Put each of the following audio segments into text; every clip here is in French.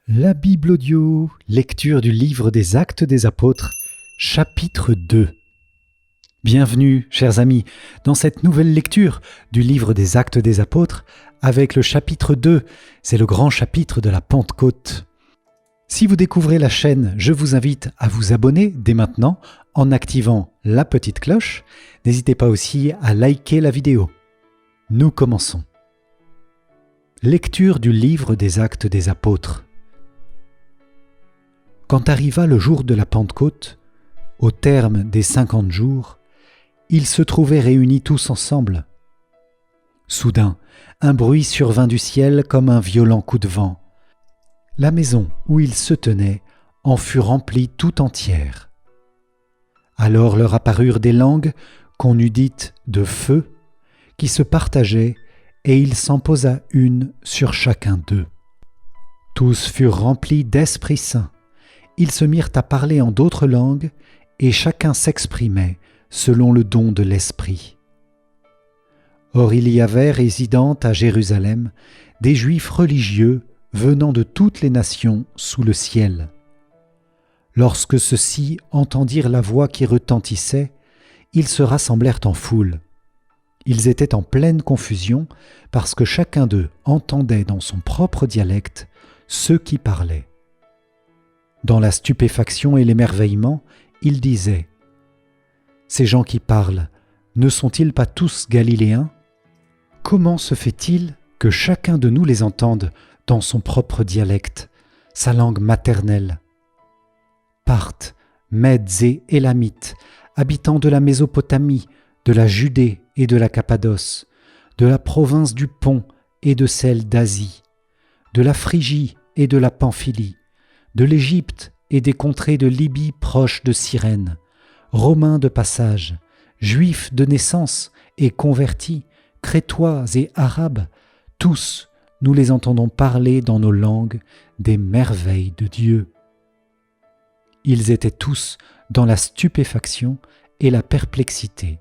La Bible audio, lecture du livre des Actes des Apôtres, chapitre 2. Bienvenue, chers amis, dans cette nouvelle lecture du livre des Actes des Apôtres avec le chapitre 2, c'est le grand chapitre de la Pentecôte. Si vous découvrez la chaîne, je vous invite à vous abonner dès maintenant en activant la petite cloche. N'hésitez pas aussi à liker la vidéo. Nous commençons. Lecture du livre des Actes des Apôtres. Quand arriva le jour de la Pentecôte, au terme des 50 jours, ils se trouvaient réunis tous ensemble. Soudain, un bruit survint du ciel comme un violent coup de vent. La maison où ils se tenaient en fut remplie tout entière. Alors leur apparurent des langues qu'on eût dites de feu, qui se partageaient, et il s'en posa une sur chacun d'eux. Tous furent remplis d'Esprit Saint. Ils se mirent à parler en d'autres langues, et chacun s'exprimait selon le don de l'Esprit. Or il y avait résidant à Jérusalem des Juifs religieux venant de toutes les nations sous le ciel. Lorsque ceux-ci entendirent la voix qui retentissait, ils se rassemblèrent en foule. Ils étaient en pleine confusion parce que chacun d'eux entendait dans son propre dialecte ceux qui parlaient. Dans la stupéfaction et l'émerveillement, ils disaient « Ces gens qui parlent, ne sont-ils pas tous galiléens ? Comment se fait-il que chacun de nous les entende dans son propre dialecte, sa langue maternelle ? Parthes, Mèdes et Élamites, habitants de la Mésopotamie, de la Judée et de la Cappadoce, de la province du Pont et de celle d'Asie, de la Phrygie et de la Pamphylie, de l'Égypte et des contrées de Libye proches de Cyrène, Romains de passage, Juifs de naissance et convertis, Crétois et Arabes, tous nous les entendons parler dans nos langues des merveilles de Dieu. Ils étaient tous dans la stupéfaction et la perplexité,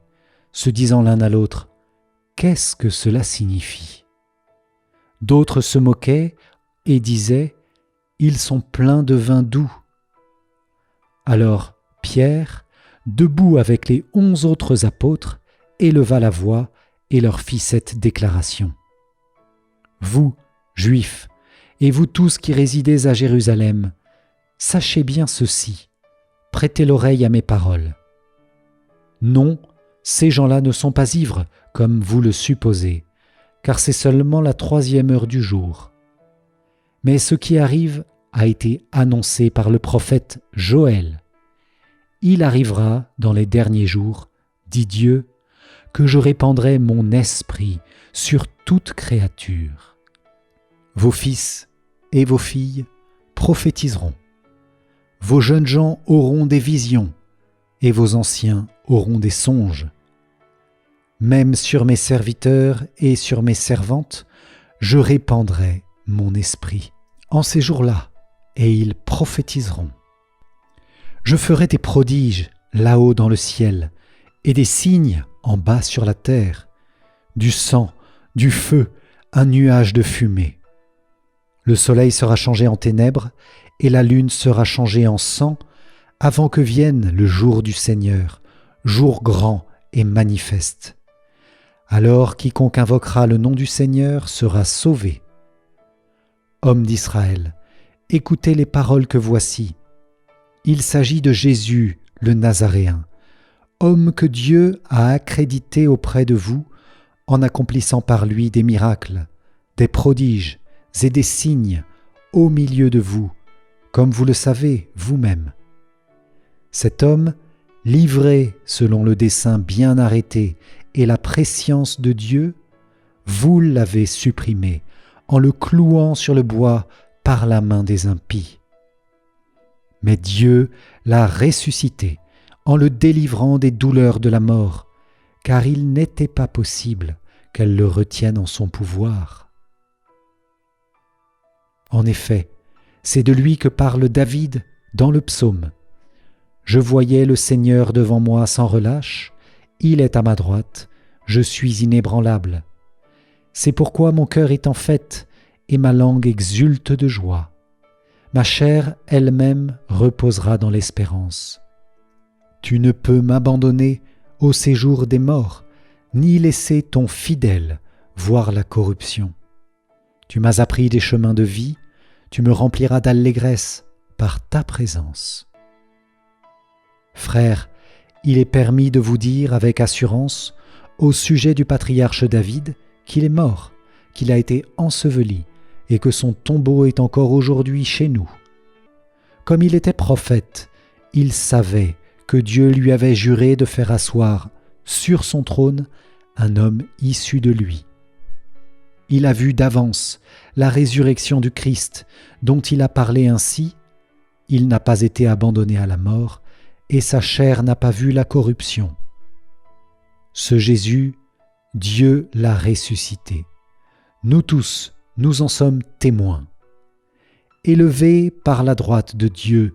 se disant l'un à l'autre « Qu'est-ce que cela signifie ?» D'autres se moquaient et disaient « Ils sont pleins de vin doux. » Alors Pierre, debout avec les 11 autres apôtres, éleva la voix et leur fit cette déclaration. « Vous, Juifs, et vous tous qui résidez à Jérusalem, sachez bien ceci, prêtez l'oreille à mes paroles. Non, ces gens-là ne sont pas ivres, comme vous le supposez, car c'est seulement la 3e heure du jour. Mais ce qui arrive a été annoncé par le prophète Joël. Il arrivera dans les derniers jours, dit Dieu, que je répandrai mon esprit sur toute créature. Vos fils et vos filles prophétiseront. Vos jeunes gens auront des visions et vos anciens auront des songes. Même sur mes serviteurs et sur mes servantes, je répandrai mon esprit. En ces jours-là, et ils prophétiseront. Je ferai des prodiges là-haut dans le ciel, et des signes en bas sur la terre, du sang, du feu, un nuage de fumée. Le soleil sera changé en ténèbres, et la lune sera changée en sang, avant que vienne le jour du Seigneur, jour grand et manifeste. Alors quiconque invoquera le nom du Seigneur sera sauvé. Hommes d'Israël, écoutez les paroles que voici. Il s'agit de Jésus, le Nazaréen, homme que Dieu a accrédité auprès de vous en accomplissant par lui des miracles, des prodiges et des signes au milieu de vous, comme vous le savez vous-même. Cet homme, livré selon le dessein bien arrêté et la prescience de Dieu, vous l'avez supprimé en le clouant sur le bois par la main des impies. Mais Dieu l'a ressuscité en le délivrant des douleurs de la mort, car il n'était pas possible qu'elle le retienne en son pouvoir. En effet, c'est de lui que parle David dans le psaume. « Je voyais le Seigneur devant moi sans relâche, il est à ma droite, je suis inébranlable. C'est pourquoi mon cœur est en fête et ma langue exulte de joie. Ma chair elle-même reposera dans l'espérance. Tu ne peux m'abandonner au séjour des morts, ni laisser ton fidèle voir la corruption. Tu m'as appris des chemins de vie, tu me rempliras d'allégresse par ta présence. Frères, il est permis de vous dire avec assurance au sujet du patriarche David qu'il est mort, qu'il a été enseveli et que son tombeau est encore aujourd'hui chez nous. Comme il était prophète, il savait que Dieu lui avait juré de faire asseoir sur son trône un homme issu de lui. Il a vu d'avance la résurrection du Christ dont il a parlé ainsi. Il n'a pas été abandonné à la mort et sa chair n'a pas vu la corruption. Ce Jésus, Dieu l'a ressuscité. Nous tous, nous en sommes témoins. Élevé par la droite de Dieu,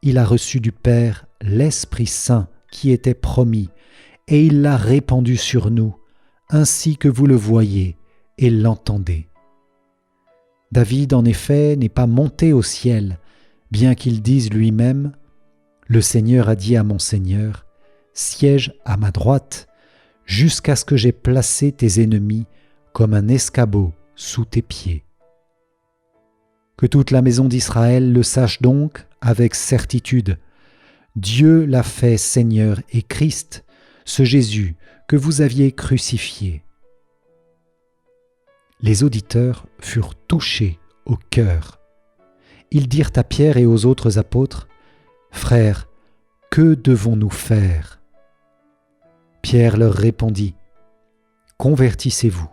il a reçu du Père l'Esprit Saint qui était promis, et il l'a répandu sur nous, ainsi que vous le voyez et l'entendez. David, en effet, n'est pas monté au ciel, bien qu'il dise lui-même « Le Seigneur a dit à mon Seigneur, siège à ma droite, jusqu'à ce que j'aie placé tes ennemis comme un escabeau sous tes pieds. » Que toute la maison d'Israël le sache donc avec certitude. Dieu l'a fait Seigneur et Christ, ce Jésus que vous aviez crucifié. Les auditeurs furent touchés au cœur. Ils dirent à Pierre et aux autres apôtres, « Frères, que devons-nous faire ?» Pierre leur répondit, « Convertissez-vous,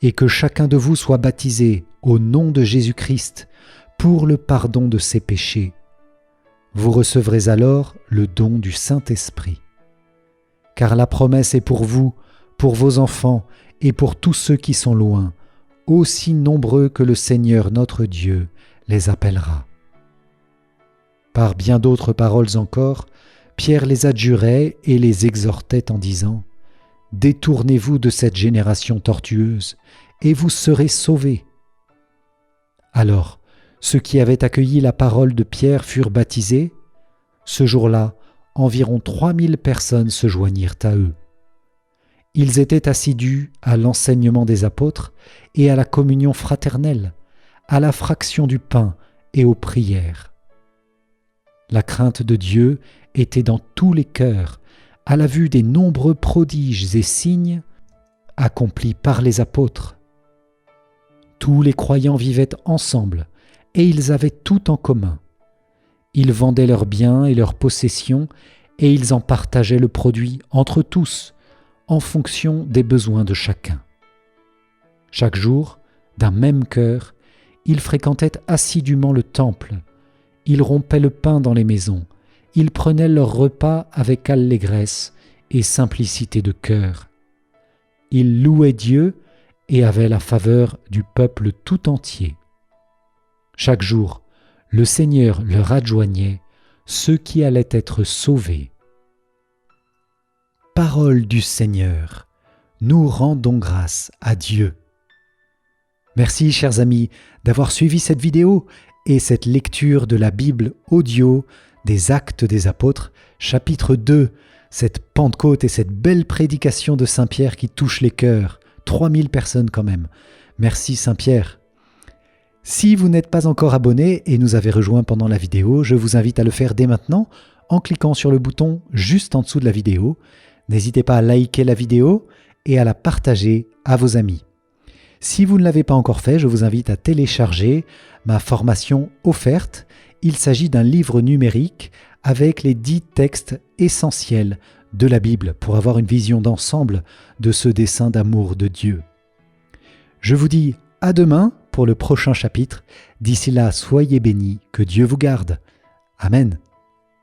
et que chacun de vous soit baptisé au nom de Jésus-Christ pour le pardon de ses péchés. Vous recevrez alors le don du Saint-Esprit. Car la promesse est pour vous, pour vos enfants et pour tous ceux qui sont loin, aussi nombreux que le Seigneur notre Dieu les appellera. » Par bien d'autres paroles encore, Pierre les adjurait et les exhortait en disant « Détournez-vous de cette génération tortueuse, et vous serez sauvés. » Alors, ceux qui avaient accueilli la parole de Pierre furent baptisés. Ce jour-là, environ 3000 personnes se joignirent à eux. Ils étaient assidus à l'enseignement des apôtres et à la communion fraternelle, à la fraction du pain et aux prières. La crainte de Dieu était dans tous les cœurs, à la vue des nombreux prodiges et signes accomplis par les apôtres. Tous les croyants vivaient ensemble et ils avaient tout en commun. Ils vendaient leurs biens et leurs possessions et ils en partageaient le produit entre tous, en fonction des besoins de chacun. Chaque jour, d'un même cœur, ils fréquentaient assidûment le temple. Ils rompaient le pain dans les maisons. Ils prenaient leur repas avec allégresse et simplicité de cœur. Ils louaient Dieu et avaient la faveur du peuple tout entier. Chaque jour, le Seigneur leur adjoignait ceux qui allaient être sauvés. Parole du Seigneur, nous rendons grâce à Dieu. Merci, chers amis, d'avoir suivi cette vidéo et cette lecture de la Bible audio des Actes des Apôtres, chapitre 2, cette Pentecôte et cette belle prédication de Saint-Pierre qui touche les cœurs. 3000 personnes quand même. Merci Saint-Pierre. Si vous n'êtes pas encore abonné et nous avez rejoint pendant la vidéo, je vous invite à le faire dès maintenant en cliquant sur le bouton juste en dessous de la vidéo. N'hésitez pas à liker la vidéo et à la partager à vos amis. Si vous ne l'avez pas encore fait, je vous invite à télécharger ma formation offerte. Il s'agit d'un livre numérique avec les 10 textes essentiels de la Bible pour avoir une vision d'ensemble de ce dessein d'amour de Dieu. Je vous dis à demain pour le prochain chapitre. D'ici là, soyez bénis, que Dieu vous garde. Amen.